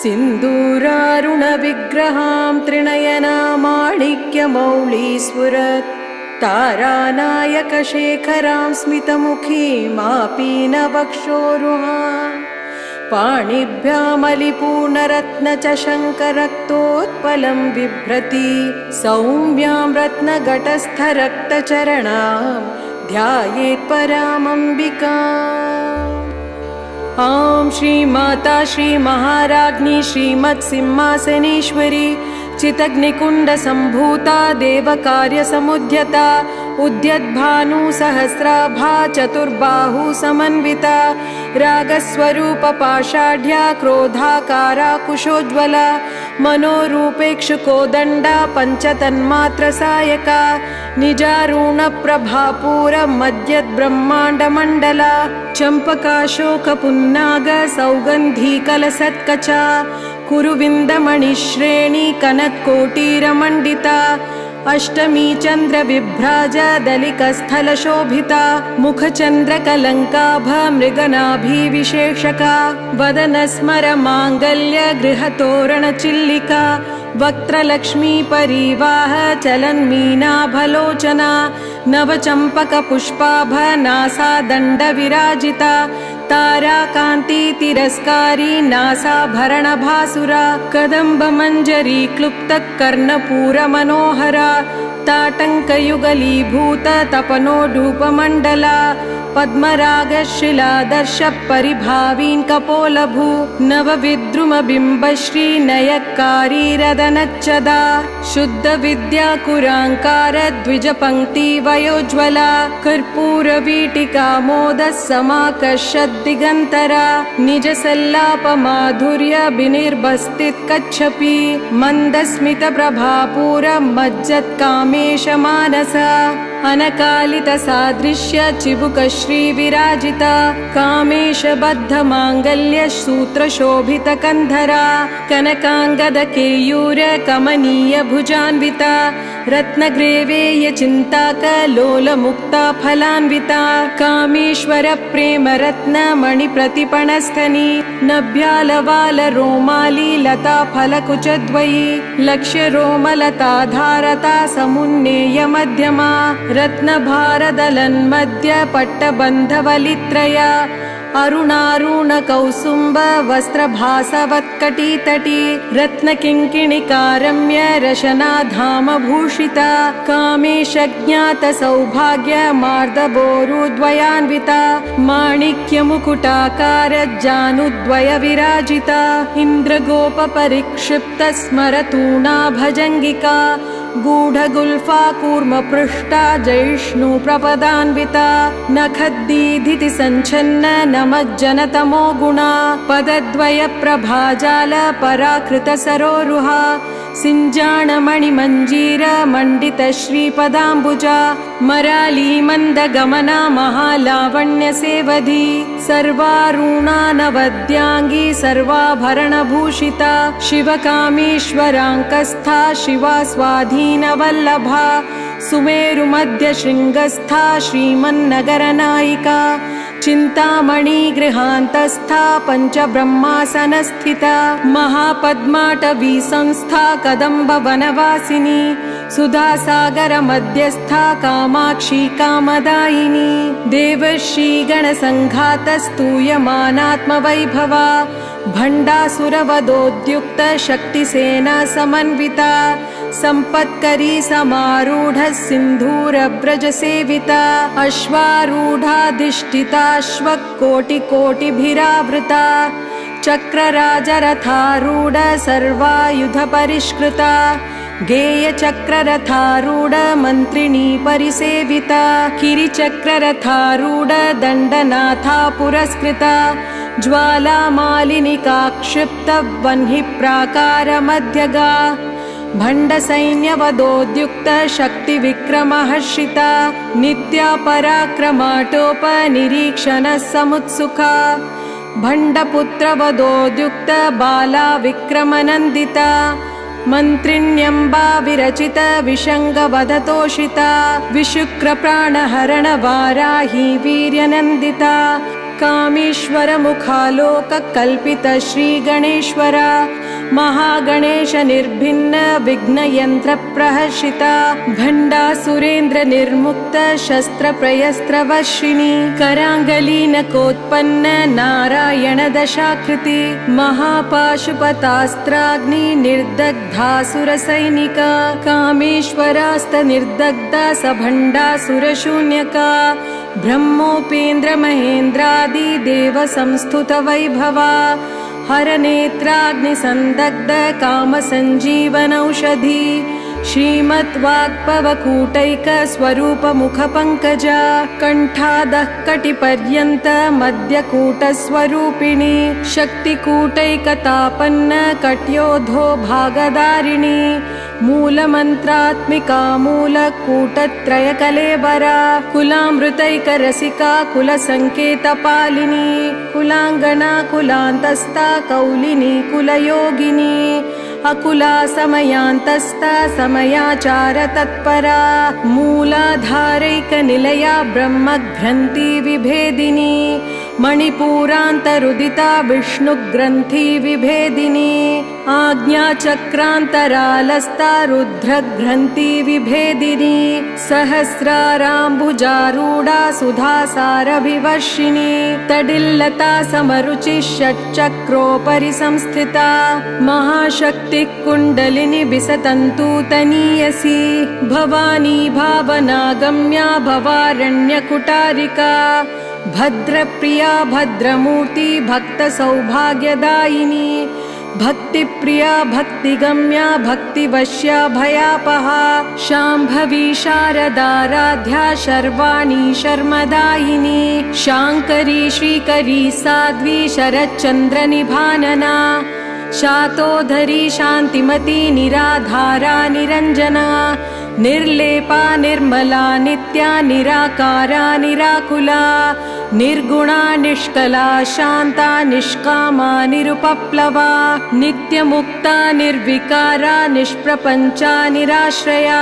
सिन्दूरारुणविग्रहां त्रिनयनामाणिक्यमौळीस्फुरत् तारानायकशेखरां स्मितमुखीमापीनवक्षोरुहां पाणिभ्यामलिपूर्णरत्नचषङ्करक्तोत्पलं बिभ्रति सौम्यां रत्नघटस्थरक्तचरणां ध्यायेत् परामम्बिकाम्। ॐ श्रीमाता श्रीमहाराज्ञी श्रीमत्सिंहासनेश्वरी चितग्निकुण्डसम्भूता देवकार्यसमुद्यता उद्यद्भानुसहस्राभा चतुर्बाहु समन्विता रागस्वरूपपाषाढ्या क्रोधाकारा कुशोज्ज्वला मनोरूपेक्षुकोदण्डा पञ्चतन्मात्रसायका निजारुणप्रभापूरमद्यद्ब्रह्माण्डमण्डला चम्पकाशोकपुन्नाग सौगन्धीकलसत्कचा कुरुविन्दमणिश्रेणी कनत्कोटीरमण्डिता अष्टमी चन्द्रविभ्राज दलिकस्थलशोभिता मुखचन्द्रकलङ्काभ मृगनाभिविशेषका वदनस्मरमाङ्गल्य गृहतोरणचिल्लिका वक्त्रलक्ष्मी परिवाह चलन्मीनाभलोचना नवचम्पकपुष्पाभ नासादण्डविराजिता ताराकान्ति तिरस्कारी नासाभरणभासुरा कदम्बमञ्जरी क्लुप्तकर्णपूरमनोहरा ताटङ्कयुगलीभूत तपनोडूपमण्डला पद्मरागशिलादर्श परिभावीन् कपोलभू नवविद्रुमबिम्बश्री नयक्कारी रदनच्चदा शुद्धविद्याकुराङ्कार द्विजपङ्क्ति वयोज्ज्वला कर्पूरवीटिका मोदः समाकर्षद्दिगन्तरा निजसल्लापमाधुर्य विनिर्भस्तित् कच्छपि मन्दस्मितप्रभापूर मज्जत्कामेश मानसा अनकालितसादृश्य चिबुकश्रीविराजिता कामेशबद्धमाङ्गल्य सूत्रशोभितकन्धरा कनकाङ्गदकेयूर कमनीय भुजान्विता रत्नग्रेवेयचिन्ताकलोलमुक्ता फलान्विता कामेश्वर प्रेमरत्नमणिप्रतिपणस्थनी नभ्यालवालरोमाली लता फलकुचद्वयी लक्ष्यरोमलताधारता समुन्नेय मध्यमा रत्नभारदलन्मध्य पट्टबन्धवलित्रया अरुणारुणकौसुम्ब वस्त्रभासवत्कटीतटी रत्नकिङ्किणिकारम्य रशनाधामभूषिता कामेशज्ञातसौभाग्य मार्दबोरुद्वयान्विता माणिक्यमुकुटाकार जानुद्वयविराजिता इन्द्रगोपपरिक्षिप्त स्मरतूणा भजङ्गिका गूढगुल्फा कूर्मपृष्ठा जैष्णुप्रपदान्विता नखद्दीधिति सञ्छन्न नमज्जनतमो गुणा पदद्वयप्रभाजाल पराकृतसरोरुहा सिञ्जाणमणिमञ्जीर मण्डितश्रीपदाम्बुजा मराली मन्दगमना महालावण्यसेवधी सर्वारुणानवद्याङ्गी सर्वाभरणभूषिता शिवकामेश्वराङ्कस्था शिवा स्वाधीनवल्लभा सुमेरुमध्यशृङ्गस्था श्रीमन्नगरनायिका चिन्तामणिगृहान्तस्था पञ्चब्रह्मासनस्थिता महापद्माटवी संस्था कदम्बवनवासिनी सुधासागरमध्यस्था कामाक्षी कामदायिनी देवर्षिगणसङ्घातस्तूयमानात्मवैभवा भण्डासुरवधोद्युक्त शक्तिसेना समन्विता सम्पत्करी समारूढ सिन्धूरव्रजसेविता अश्वारूढाधिष्ठिताश्वकोटिकोटिभिरावृता चक्रराजरथारूढ सर्वायुधपरिष्कृता गेयचक्ररथारूढ मन्त्रिणी परिसेविता किरिचक्ररथारूढ दण्डनाथा पुरस्कृता ज्वालामालिनिका क्षिप्त वह्निप्राकारमध्यगा भण्डसैन्यवधोद्युक्त शक्तिविक्रमहर्षिता नित्या पराक्रमाटोपनिरीक्षणः समुत्सुका भण्डपुत्रवधोद्युक्त बाला विक्रमनन्दिता मन्त्रिण्यम्बा विरचित विशङ्गवधतोषिता विशुक्रप्राणहरण वाराही वीर्यनन्दिता कामेश्वर मुखालोक कल्पित श्री गणेश्वर महागणेश निर्भिन्न विघ्न यंत्र प्रहर्षिता भंडासुरेंद्र निर्मुक्त शस्त्र प्रयस्त्र वशिनी करांगलीनकोत्पन्न नारायण दशाकृति महापाशुपतास्त्राग्नि निर्दग्धासुर सैनिका कामेश्वरास्त निर्दग्धा सभंडासुर शून्यका ब्रह्मोपेन्द्र महेन्द्रादि देव संस्तुत वैभवा हरनेत्राग्नि संदग्ध काम संजीवनौषधि श्रीमद्वाक्पवकूटैक स्वरूप मुख पंकजा कंठादः कटिपर्यंत मध्यकूट स्वरूपिणी शक्तिकूटैकतापन्न कट्योधो भागदारिणी मूलमन्त्रात्मिका मूलकूटत्रय कलेबरा कुलामृतैक रसिका कुलसंकेतपालिनी कुलांगना कुलांतस्था कौलिनी कुलयोगिनी अकुला समयांतस्था समयाचार तत्परा मूलाधारैक निलया ब्रह्मग्रंथि विभेदिनी मणिपूरान्तरुदिता विष्णुग्रंथि विभेदिनी आज्ञाचक्रान्तरालस्था रुद्रग्रंथि विभेदिनी सहस्राराम्बुजारूढा सुधासारभिवर्षिणी तडिल्लता समरुचि षट्चक्रोपरि संस्थिता महाशक्ति कुण्डलिनी बिसतन्तु तनीयसी भवानी भावनागम्या भवारण्यकुटारिका भद्रप्रिया भद्रमूर्ति भक्त सौभाग्यदायिनी भक्तिप्रिया भक्तिगम्या भक्तिवश्या भयापहा शाम्भवी शारदाराध्या शर्वाणी शर्मदायिनी शांकरी श्रीकरी साध्वी शरच्चंद्र निभानना शातोधरी शांतिमती निराधारा निरंजना निर्लेपा निर्मला नित्या निराकारा निराकुला निर्गुणा निष्कला शांता निष्कामा निरुपप्लवा नित्यमुक्ता निर्विकारा निष्प्रपंचा निराश्रया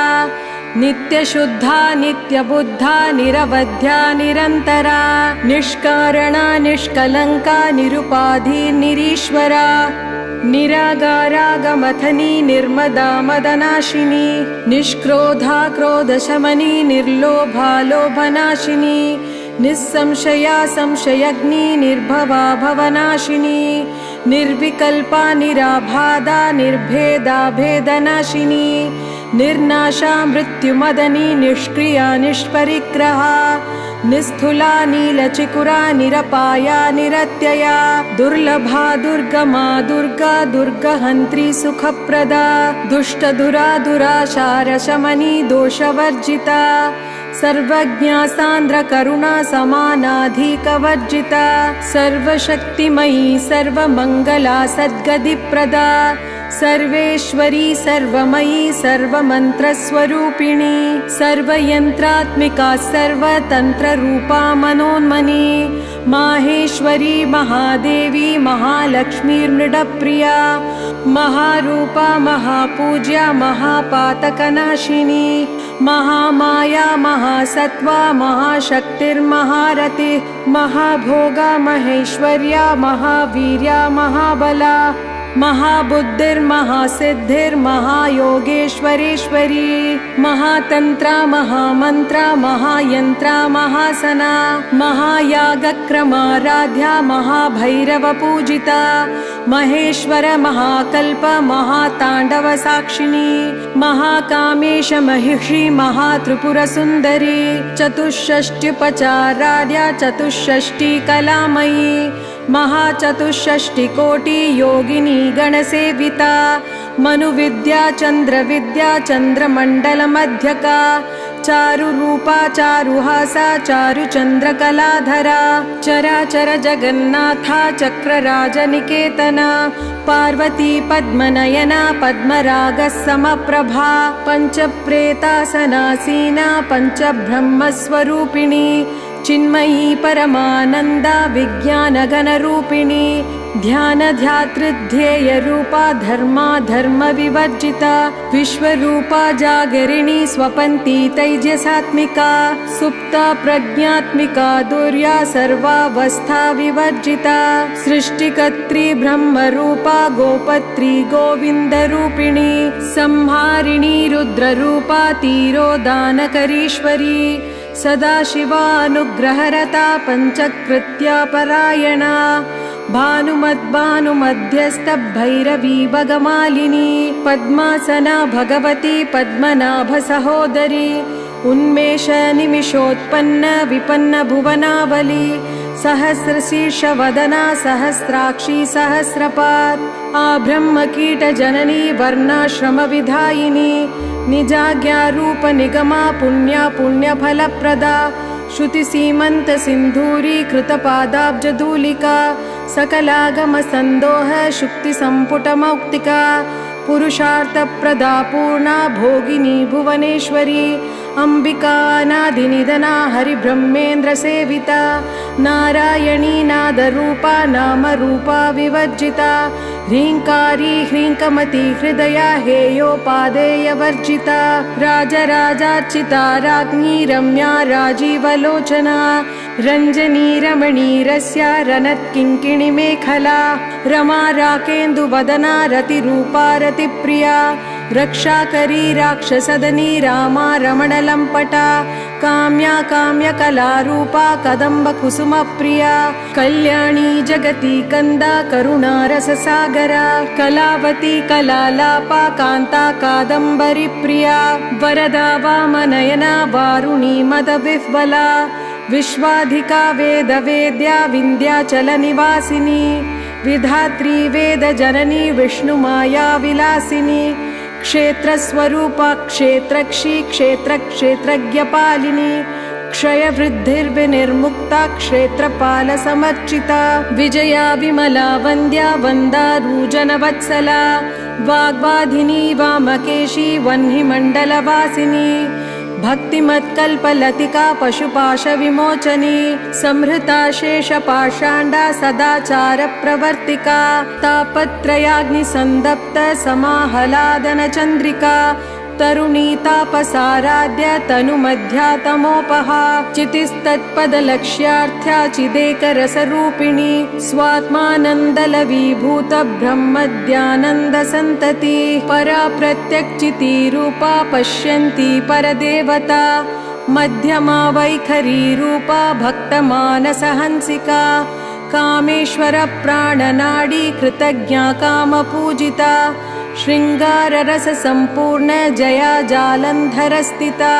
नित्यशुद्धा नित्यबुद्धा निरवध्या निरंतरा निष्कारणा निष्कलंका निरुपाधि निरीश्वरा निरागारागमथनी निर्मदा मदनाशिनी निष्क्रोधा क्रोधशमनी निर्लोभा लोभनाशिनी निस्संशया संशयग्नि निर्भवा भवनाशिनी निर्विकल्पा निराबाधा निर्भेदा भेदनाशिनी निर्नाशा मृत्युमदनी निष्क्रिया निष्परिग्रहा निस्थूला नीलचिकुरा निरपाया निरत्यया दुर्लभा दुर्गमा दुर्गा दुर्गहन्त्री सुखप्रदा दुष्टदुरा दुराशारशमनी दोषवर्जिता सर्वज्ञा सान्द्र करुणा समानाधिकवर्जिता सर्वशक्तिमयी सर्वमंगला सद्गतिप्रदा सर्वेश्वरी सर्वमयी सर्वमन्त्रस्वरूपिणी सर्वयन्त्रात्मिका सर्वतन्त्ररूपा मनोन्मनी माहेश्वरी महादेवी महालक्ष्मीर्मृडप्रिया महारूपा महापूज्या महापातकनाशिनी महामाया महासत्त्वा महाशक्तिर्महारतिः महाभोगा महेश्वर्या महावीर्या महाबला महाबुद्धिर्महासिद्धिर्महायोगेश्वरेश्वरी महातंत्रा महामंत्रा महायंत्रा महासना महायागक्रमाराध्या महाभैरवपूजिता महेश्वर महाकल्प महातांडव साक्षिणी महाकामेश महिषी महात्रिपुरसुंदरी चतुष्षष्ट्युपचारार्या चतुष्षष्टि कलामयी महाचतुष्षष्टिकोटि योगिनी गणसेविता मनुविद्या चंद्रविद्या चंद्रमंडलमध्यका चारुरूपा चारुहासा चारुचंद्रकलाधरा चराचर जगन्नाथा चक्रराजनिकेतना पार्वती पद्मनयना पद्मरागसमप्रभा पंचप्रेतासनासीना पंचब्रह्मस्वरूपिणी चिन्मयी परमानंदा विज्ञानगणरूपिणी ध्यानध्यातृध्येयरूपा धर्मा धर्मविवर्जिता विश्वरूपा जागरिणी स्वपन्ती तैजसात्मिका सुप्ता प्रज्ञात्मिका दुर्या सर्वावस्था विवर्जिता सृष्टिकर्त्री ब्रह्मरूपा गोपत्री गोविन्दरूपिणी संहारिणी रुद्ररूपा तिरोदानकरीश्वरी सदाशिवानुग्रहरता पञ्चकृत्या परायणा भानुमध्यस्थ-भैरवी भगमालिनी पद्मासना भगवती पद्मनाभसहोदरी उन्मेष निमिषोत्पन्न विपन्न भुवनावली सहस्रशीर्षवदना सहस्राक्षी सहस्रपात् आब्रह्मकीटजननी वर्णाश्रमविधायिनी निजाज्ञारूप निगमा पुण्या पुण्यफलप्रदा श्रुतिसीमन्त सिन्धूरी कृतपादाब्जधूलिका सकलागमसन्दोह शुक्तिसम्पुटमौक्तिका पुरुषार्थप्रदा पूर्णा भोगिनी भुवनेश्वरी अंबिका अनादिनिधना हरिब्रह्मेन्द्रसेविता नारायणी नादरूपा नामरूपा विवर्जिता ह्रीङ्कारी ह्रीङ्कमती हृदया हेयोपादेयवर्जिता राजराजार्चिता राज्ञी रम्या राजीवलोचना रञ्जनी रमणीरस्या रनत्किङ्किणी मेखला रमा राकेन्दुवदना रतिरूपा रतिप्रिया रक्षाकरी राक्षसदनी रामा रमणलम्पटा काम्या काम्यकलारूपा कदम्बकुसुमप्रिया कल्याणी जगती कन्दा करुणारससागरा कलावती कलालापा कान्ता कादम्बरीप्रिया वरदा वामनयना वारुणी मदविह्वला विश्वाधिका वेदवेद्या विन्ध्याचलनिवासिनी विधात्री वेदजननी विष्णुमाया विलासिनी क्षेत्रस्वरूपा क्षेत्रक्षी क्षेत्रक्षेत्रज्ञपालिनी क्षयवृद्धिर्विनिर्मुक्ता क्षेत्रपालसमर्चिता विजया विमला वन्द्या वन्दारूजनवत्सला वाग्वाधिनी वामकेशी वह्निमण्डलवासिनी भक्तिमत्कल्पलतिका पशुपाशविमोचनी संहृता शेषपाषाण्डा सदाचारप्रवर्तिका तापत्रयाग्निसन्दप्त समाहलादनचन्द्रिका तरुणी तापसाराध्य तनुमध्यातमोपहा चितिस्तत्पदलक्ष्यार्थ्या चिदेकरसरूपिणी स्वात्मानन्दलवीभूत ब्रह्मद्यानन्दसन्तति परा प्रत्यक्चितीरूपा पश्यन्ती परदेवता मध्यमा वैखरी रूपा भक्तमानसहंसिका कामेश्वर प्राणनाडी कृतज्ञा कामपूजिता श्रृंगाररस संपूर्ण जया जालंधरस्थिता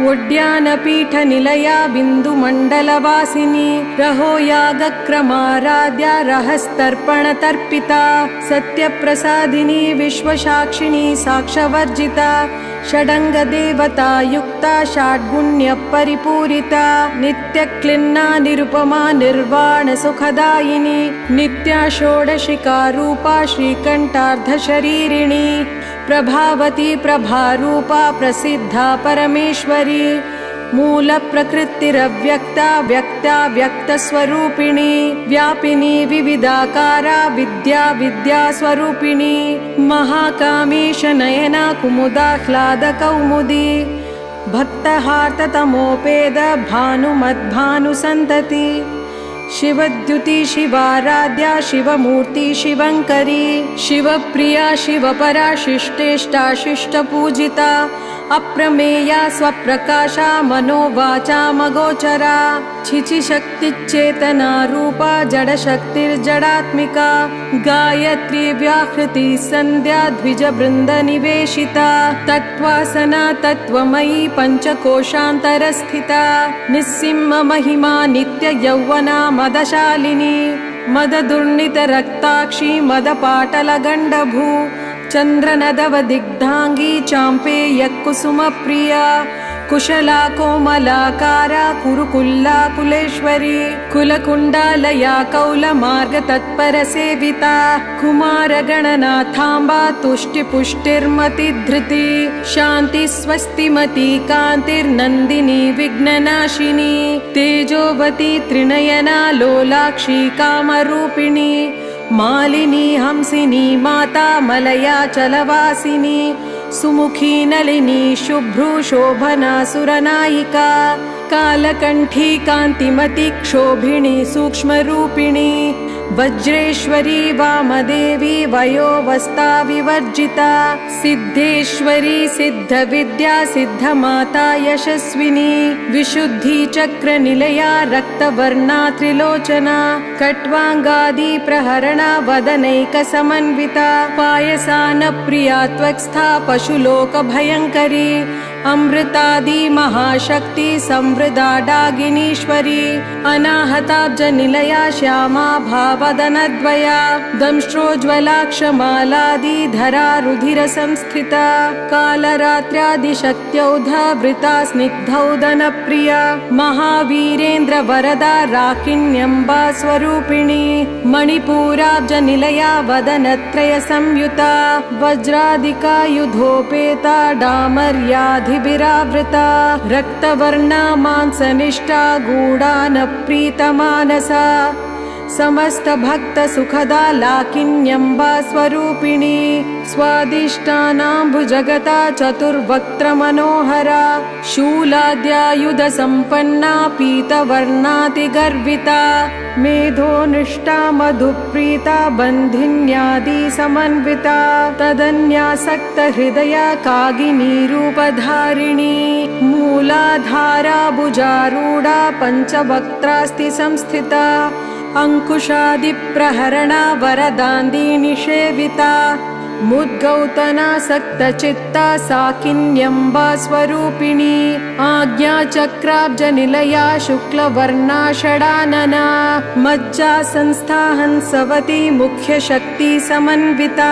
उड्यानपीठनिलया बिन्दुमण्डलवासिनी रहो यागक्रमाराध्या रहस्तर्पणतर्पिता सत्यप्रसादिनी विश्वसाक्षिणी साक्षवर्जिता षडङ्गदेवता युक्ता षड्गुण्यपरिपूरिता नित्यक्लिन्ना निरुपमा निर्वाणसुखदायिनी नित्या षोडशिका रूपा श्रीकण्ठार्धशरीरिणी प्रभावती प्रभारूपा प्रसिद्धा परमेश्वरी मूलप्रकृतिरव्यक्ता व्यक्ता व्यक्तस्वरूपिणी व्यापिनी विविधाकारा विद्या विद्यास्वरूपिणी महाकामेशनयना कुमुदाह्लादकौमुदी भक्तहार्ततमोपेद भानुमद्भानुसन्तति शिवद्युति शिवाराध्या शिवमूर्ति शिवङ्करी शिवप्रिया शिवपरा शिष्टेष्टा शिष्टपूजिता अप्रमेया स्वप्रकाशा मनोवाचामगोचरा छिचिशक्तिचेतना रूपा जडशक्तिर्जडात्मिका गायत्री व्याहृति सन्ध्या द्विजवृन्दनिवेशिता तत्त्वासना तत्त्वमयी पञ्चकोशान्तरस्थिता निस्सिंह महिमा नित्ययौवना मदशालिनी मददुर्नितरक्ताक्षी मदपाटलगण्डभू चन्द्रनदवदिग्धांगी चाम्पेयकुसुमप्रिया कुशला कोमलाकारा कुरुकुल्ला कुलेश्वरी कुलकुण्डालया कौलमार्गतत्परसेविता कुमारगणनाथाम्बा तुष्टिपुष्टिर्मतिधृती शान्ति स्वस्तिमती कान्तिर्नन्दिनी विघ्ननाशिनी तेजोवती त्रिनयना लोलाक्षी कामरूपिणी मालिनी हंसिनी माता मलयाचलवासिनी सुमुखी नलिनी शुभ्रू शोभना सुरनायिका कालकण्ठी कान्तिमती क्षोभिणी सूक्ष्मरूपिणी वज्रेश्वरी वामदेवी वयोवस्था विवर्जिता सिद्धेश्वरी सिद्धविद्या सिद्धमाता यशस्विनी विशुद्धि चक्रनिलया रक्तवर्णा त्रिलोचना कट्वाङ्गादि प्रहरणा वदनैकसमन्विता पायसानप्रिया त्वक्स्था पशुलोकभयङ्करी अमृतादि महाशक्ति संवृदा डागिनीश्वरी अनाहताब्जनिलया श्यामा भावदनद्वया दंष्ट्रोज्ज्वलाक्षमालादिधरा रुधिरसंस्थिता कालरात्र्यादिशक्त्यौधवृता स्निग्धौदनप्रिया महावीरेन्द्रवरदा राकिण्यम्बा स्वरूपिणी मणिपूराब्जनिलया वदनत्रयसंयुता वज्रादिकायुधोपेता डामर्याधिभिरावृता रक्तवर्णा मांसनिष्ठा गूढानप्रीतमानसा समस्तभक्तसुखदा लाकिन्यम्बा स्वरूपिणी स्वादिष्टानाम्बुजगता चतुर्वक्त्रमनोहरा शूलाद्यायुधसम्पन्ना पीतवर्णातिगर्विता मेधोनिष्ठा मधुप्रीता बन्धिन्यादिसमन्विता तदन्यासक्तहृदया कागिनीरूपधारिणी मूलाधाराभुजारूढा पञ्चवक्त्रास्ति संस्थिता अंकुशादिप्रहरणा वरदान्दी निषेविता मुद्गौतनासक्तचित्ता साकिन्यम्बा स्वरूपिणी आज्ञाचक्राब्जनिलया शुक्लवर्णा षडानना मज्जा संस्था हंसवती मुख्यशक्ति समन्विता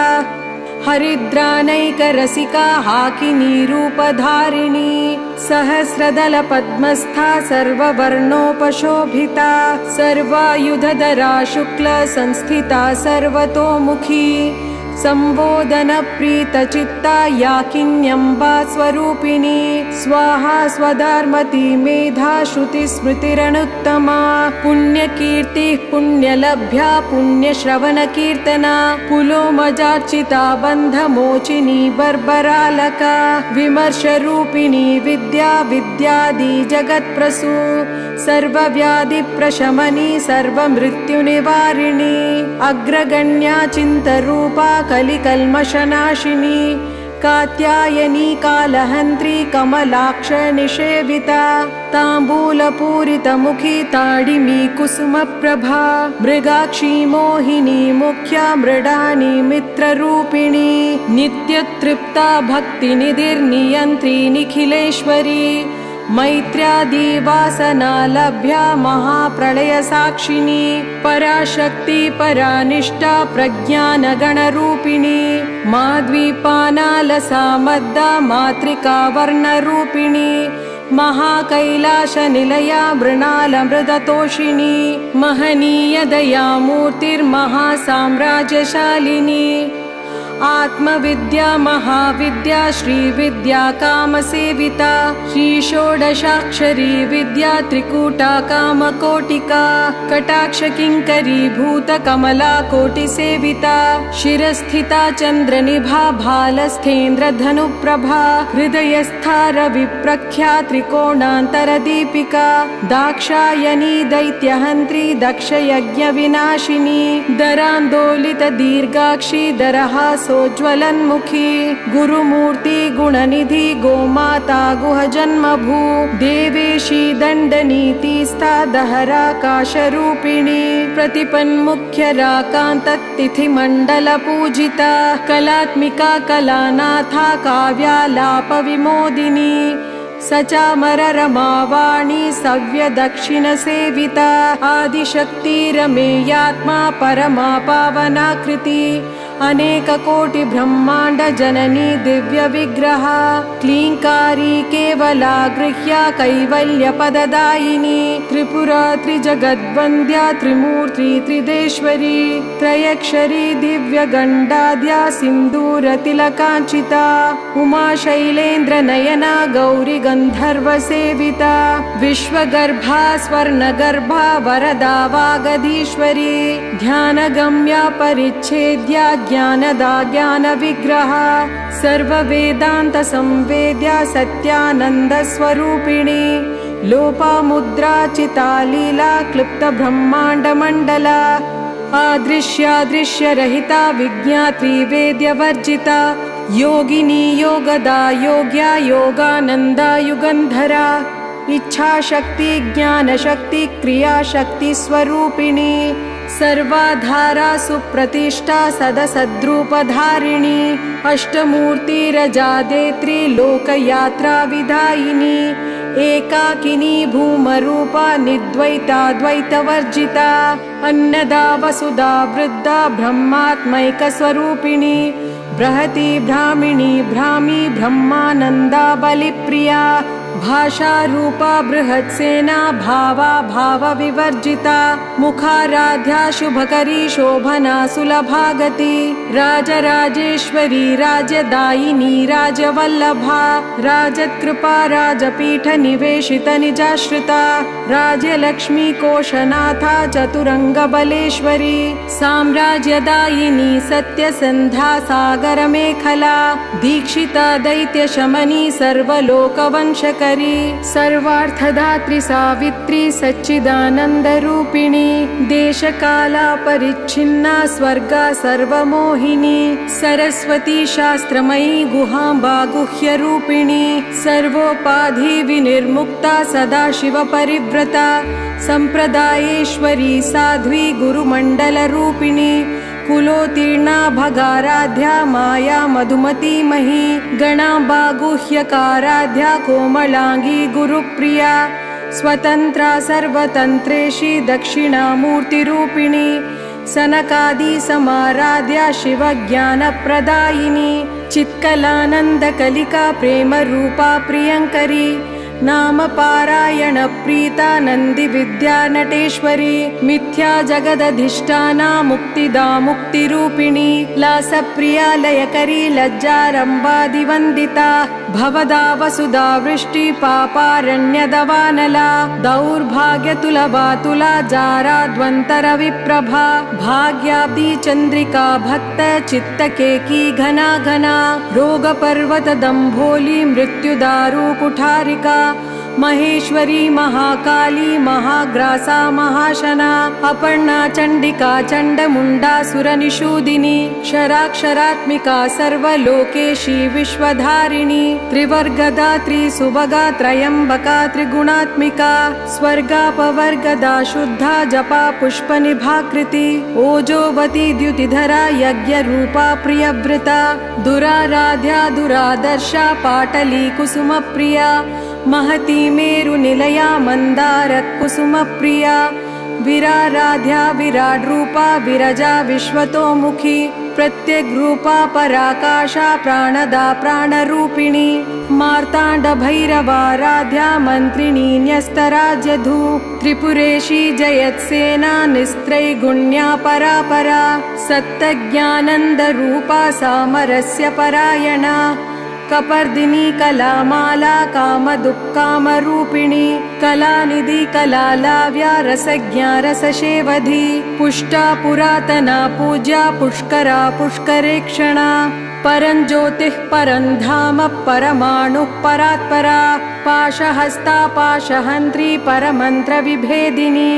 हरिद्रानैकरसिका हाकिनीरूपधारिणी सहस्रदलपद्मस्था सर्ववर्णोपशोभिता सर्वायुधधरा शुक्लसंस्थिता सर्वतोमुखी संबोधनप्रीतचित्ता याकिन्यम्बा स्वरूपिणी स्वाहा स्वधार्मती मेधा श्रुतिस्मृतिरनुत्तमा पुण्यकीर्तिः पुण्यलभ्या पुण्यश्रवणकीर्तना पुलोमजार्चिता बन्धमोचिनी बर्बरालका विमर्शरूपिणी विद्या विद्यादि जगत्प्रसू सर्वव्याधिप्रशमनी सर्वमृत्युनिवारिणी अग्रगण्या चिन्तरूपा कलिकल्मषनाशिनी कात्यायनी कालहन्त्री कमलाक्ष निषेविता ताम्बूलपूरितमुखी ताडिमी कुसुमप्रभा मृगाक्षी मोहिनी मुख्या मृडानी मित्ररूपिणी नित्यतृप्ता भक्तिनिधिर्नियन्त्री निखिलेश्वरी मैत्र्यादिवासनालभ्या महाप्रलयसाक्षिणी पराशक्ति परानिष्ठा प्रज्ञानगणरूपिणी माद्वीपानालसा मद्दा मातृका वर्णरूपिणी महाकैलाशनिलया मृणालमृततोषिणी महनीयदया मूर्तिर्महासाम्राज्यशालिनी आत्मविद्या महाविद्या श्रीविद्या कामसेविता श्रीषोडशाक्षरी विद्या त्रिकूटा कामकोटिका कटाक्षकिङ्करी भूतकमला कोटिसेविता शिरस्थिता चन्द्रनिभा भालस्थेन्द्रधनुप्रभा हृदयस्था रविप्रख्या त्रिकोणान्तरदीपिका दाक्षायणी दैत्यहन्त्री दक्षयज्ञविनाशिनी दरान्दोलितदीर्घाक्षी दरहा सोज्ज्वलन्मुखी गुरुमूर्ति गुणनिधि गोमाता गुहजन्मभू देवेशी दण्डनीतिस्था दहराकाशरूपिणी प्रतिपन्मुख्यराकान्ततिथिमण्डलपूजिता कलात्मिका कलानाथा काव्यालापविमोदिनी सचामररमावाणी सव्यदक्षिणसेविता आदिशक्तिरमेयात्मा परमा पावनाकृति अनेककोटि ब्रह्मांड जननी दिव्य विग्रह क्लींकारी केवला गृह्या कैवल्य पददायिनी त्रिपुरा त्रिजगद्वन्द्या त्रिमूर्ति त्रिदेश्वरी त्रयक्षरी दिव्य गंडाद्या सिंदूर तिलकांचिता उमा शैलेन्द्र नयना गौरी गंधर्व सेविता विश्वगर्भा स्वर्णगर्भा वरदा वागधीश्वरी ध्यानगम्या परिच्छेद्या ज्ञानदा ज्ञान विग्रह सर्ववेदांत संवेद्या सत्यानंद स्वरूपिणी लोपामुद्रा चिता लीला क्लुप्त ब्रह्मांड मंडला आदृश्यादृश्य रहिता विज्ञात्री वेद्य वर्जिता योगिनी योगदा योग्या योगानंदा युगंधरा इच्छा शक्ति ज्ञान शक्ति क्रिया शक्ति स्वरूपिणी सर्वाधारा सुप्रतिष्ठा सदसद्रूपधारिणी अष्टमूर्तिरजादेत्री लोकयात्रा विधायिनी एकाकिनी भूमरूपा निद्वैता द्वैतवर्जिता अन्नदा वसुधा वृद्धा ब्रह्मात्मैक स्वरूपिणी बृहती ब्राह्मिणी भ्रामी ब्रह्मानंदा बलिप्रिया भाषा रूपा बृहत्सेना भावा भाव विवर्जिता मुखाराध्या शुभकरी शोभना सुलभागति राजराजेश्वरी राजदायिनी राजवल्लभा राजत्कृपा राजपीठ निवेशित निजाश्रिता राजलक्ष्मी कोशनाथा चतुरंग बलेश्वरी साम्राज्यदायिनी सत्यसंधा सागर मेखला दीक्षिता दैत्य शमनी सर्वलोकवंशकरी सर्वार्थदात्री सावित्री सच्चिदानंद रूपिणी देशकाला परिच्छिन्ना स्वर्गा सर्वमोहिनी सरस्वती शास्त्रमयी गुहांबा गुह्य रूपिणी सर्वोपाधि विनिर्मुक्ता सदाशिव परिव्रता संप्रदायेश्वरी साध्वी गुरुमंडल रूपिणी कुलोत्तीर्णा भगाराध्या माया मधुमती मही गणांबा गुह्यकाराध्या कोमलांगी गुरुप्रिया स्वतंत्रा सर्वतंत्रेशी दक्षिणामूर्तिरूपिणी सनकादि समाराध्या शिव ज्ञान प्रदायिनी चित्कलानंद कलिका प्रेम रूपा प्रियंकरी नाम पारायण प्रीता नंदी विद्या नटेश्वरी मिथ्या जगदधिष्ठाना मुक्तिदा मुक्तिरूपिणी लासप्रिया लयकरी लज्जारंबादिवंदिता भवदा वसुधा वृष्टि पापारण्यदवानला दौर्भाग्यतुलवा तुला जाराद्वंतर विप्रभा भाग्याब्दी चंद्रिका भक्त चित्तकेकी घना घना रोग पर्वत दंभोली मृत्युदारु कुठारिका महेश्वरी महाकाली महाग्रासा महाशना अपर्णा चंडिका चंडमुंडा सुरनिषूदिनी क्षराक्षरात्मिका सर्वलोकेशी विश्वधारिणी त्रिवर्गदा त्रिसुभगा त्रयंबका त्रिगुणात्मिका स्वर्गापवर्गदा शुद्धा जपा पुष्पनिभाकृति ओजोवती द्युतिधरा यज्ञ रूपा प्रियव्रता दुराराध्या दुरादर्शा पाटली कुसुम प्रिया महती मेरु निलया मंदार कुसुम प्रिया विराराध्या विराट रूपा विरजा विश्वतोमुखी प्रत्येक रूपा पराकाशा प्राणदा प्राणरूपिणी मार्तांड भैरवाराध्या मंत्रिणी न्यस्तराज्यधू त्रिपुरेशी जयत्सेना निस्त्रैगुण्या परापरा सत्तज्ञानंद रूपा सामरस्य परायणा कपर्दिनी कलामाला कामदुःकामरूपिणी कलानिधि कलालाव्या रसज्ञा रसशेवधी पुष्टा पुरातना पूज्या पुष्करा पुष्करेक्षणा परञ्ज्योतिः परन्धाम परमाणुः परात्परा पाशहस्ता पाशहन्त्री परमन्त्र विभेदिनी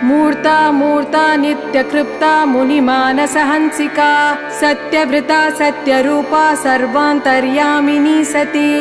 मूर्ता मूर्ता नित्यकृप्ता मुनिमानसहंसिका सत्यव्रता सत्यरूपा सर्वान्तर्यामिनी सती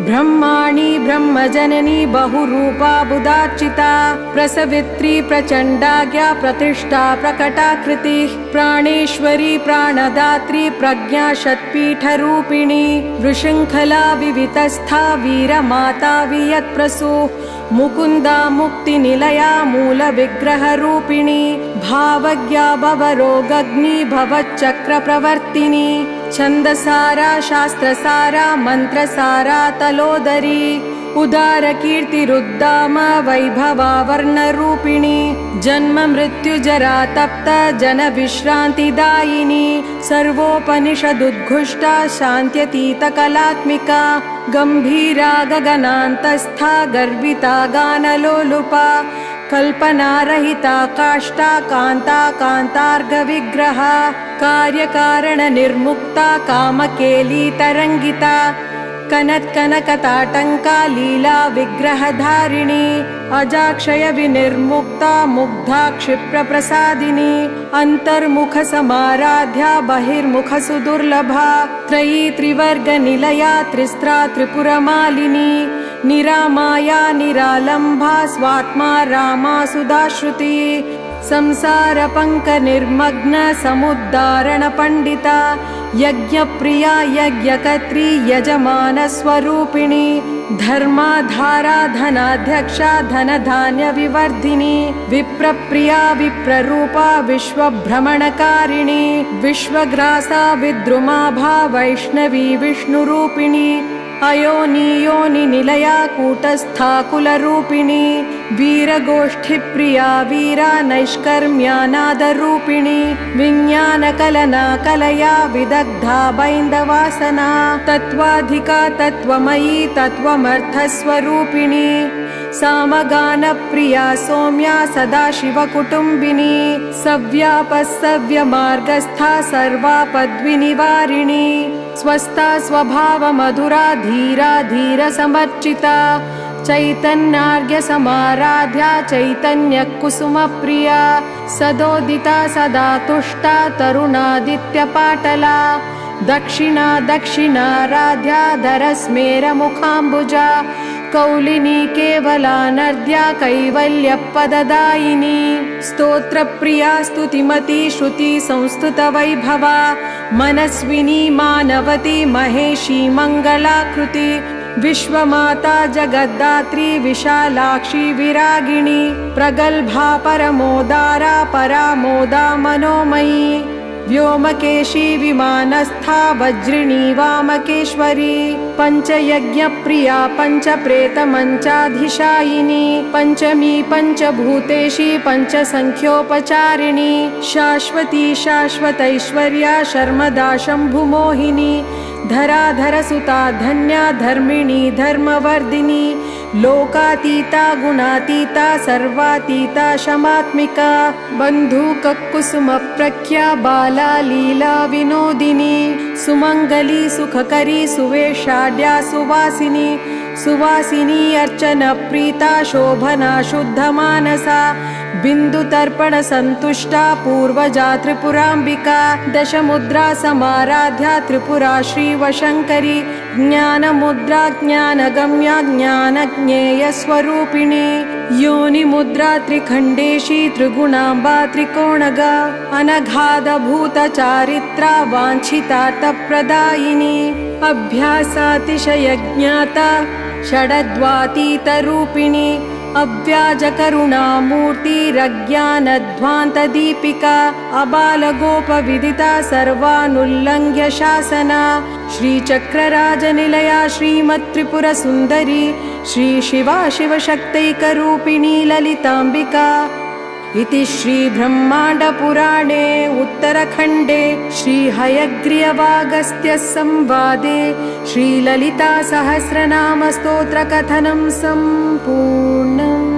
ब्रह्माणी ब्रह्मजननी बहुरूपा बुधार्चिता प्रसवित्री प्रचण्डाज्ञा प्रतिष्ठा प्रकटाकृतिः प्राणेश्वरी प्राणदात्री प्रज्ञा शतपीठरूपिणी वृषङ्खला विवितस्था वीरमाता वियत्प्रसूः मुकुन्दा मुक्तिनिलया मूलविग्रहरूपिणी भावज्ञा भवरोगग्नि भवच्चक्रप्रवर्तिनी छन्दसारा शास्त्रसारा मन्त्रसारा तलोदरी उदारकीर्तिरुद्दाम वैभवा वर्णरूपिणी जन्म मृत्युजरा तप्त जनविश्रान्तिदायिनी सर्वोपनिषदुद्घुष्टा शान्त्यतीतकलात्मिका गम्भीरा गगनान्तस्था गर्विता गानलोलुपा कल्पनारहिता काष्ठा कान्ता कान्तार्घविग्रहा कार्यकारणनिर्मुक्ता कामकेली तरङ्गिता कनत्कनकताटङ्का लीला विग्रहधारिणी अजाक्षय विनिर्मुक्ता मुग्धा क्षिप्रप्रसादिनी अन्तर्मुखसमाराध्या बहिर्मुखसुदुर्लभा त्रयी त्रिवर्गनिलया त्रिस्त्रा त्रिपुरमालिनी निरामाया निरालम्भा स्वात्मा रामा सुधाश्रुती संसारपङ्कनिर्मग्न समुद्धारणपण्डिता यज्ञप्रिया यज्ञकर्त्री यजमानस्वरूपिणी धर्माधारा धनाध्यक्षा धनधान्यविवर्धिनी विप्रप्रिया विप्ररूपा विश्वभ्रमणकारिणी विश्वग्रासा विद्रुमाभा वैष्णवी विष्णुरूपिणी अयोनियोनिनिलया कूटस्था कुलरूपिणी वीरगोष्ठिप्रिया वीरा नैष्कर्म्यानादरूपिणी विज्ञानकलना कलया विदग्धा बैन्दवासना तत्त्वाधिका तत्त्वमयी तत्त्वमर्थस्वरूपिणी सामगानप्रिया सौम्या सदाशिवकुटुम्बिनी सव्यापस्सव्यमार्गस्था सर्वापद्विनिवारिणी स्वस्था स्वभावमधुरा धीरा धीरसमर्चिता चैतन्यार्घ्यसमाराध्या चैतन्यकुसुमप्रिया सदोदिता सदा तुष्टा तरुणादित्यपाटला दक्षिणा दक्षिणाराध्या धरस्मेरमुखाम्बुजा कौलिनी केवला नर्द्या कैवल्यपददायिनी स्तोत्रप्रिया स्तुतिमती श्रुति संस्तुतवैभवा मनस्विनी मानवती महेशी मङ्गलाकृति विश्वमाता जगद्धात्री विशालाक्षी विरागिणी प्रगल्भा परमोदारा परामोदा मनोमयी व्योमकेशी विमानस्था वज्रिणी वामकेश्वरी पञ्चयज्ञप्रिया पञ्चप्रेतमञ्चाधिशायिनी पञ्चमी पञ्चभूतेशी पञ्चसङ्ख्योपचारिणी शाश्वती शाश्वतैश्वर्या शर्मदा शम्भुमोहिनी धराधरसुता धन्या धर्मिणी धर्मवर्धिनी लोकातीता गुणातीता सर्वातीता शमात्मिका बन्धुककुसुमप्रख्या बाला लीला विनोदिनी सुमङ्गली सुखकरी सुवेशाढ्या सुवासिनी सुवासिनी अर्चनप्रीता शोभना शुद्धमानसा बिन्दुतर्पणसन्तुष्टा पूर्वजा त्रिपुराम्बिका दशमुद्रा समाराध्या त्रिपुरा श्रीवशङ्करी ज्ञानमुद्रा ज्ञानगम्या ज्ञानज्ञेयस्वरूपिणी योनिमुद्रा त्रिखण्डेशी त्रिगुणाम्बा त्रिकोणगा अनघादभूतचारित्रा वाञ्छितार्थप्रदायिनी अभ्यासातिशयज्ञाता षडद्वातीतरूपिणी अव्याजकरुणामूर्तिरज्ञानध्वान्तदीपिका अबालगोपविदिता सर्वानुल्लङ्घ्य शासना श्रीचक्रराजनिलया श्रीमत्त्रिपुरसुन्दरी श्रीशिवा शिवशक्तैकरूपिणी ललिताम्बिका इति श्रीब्रह्माण्डपुराणे उत्तरखण्डे श्रीहयग्रीवागस्त्यसंवादे श्रीललितासहस्रनामस्तोत्रकथनं सम्पूर्णम्।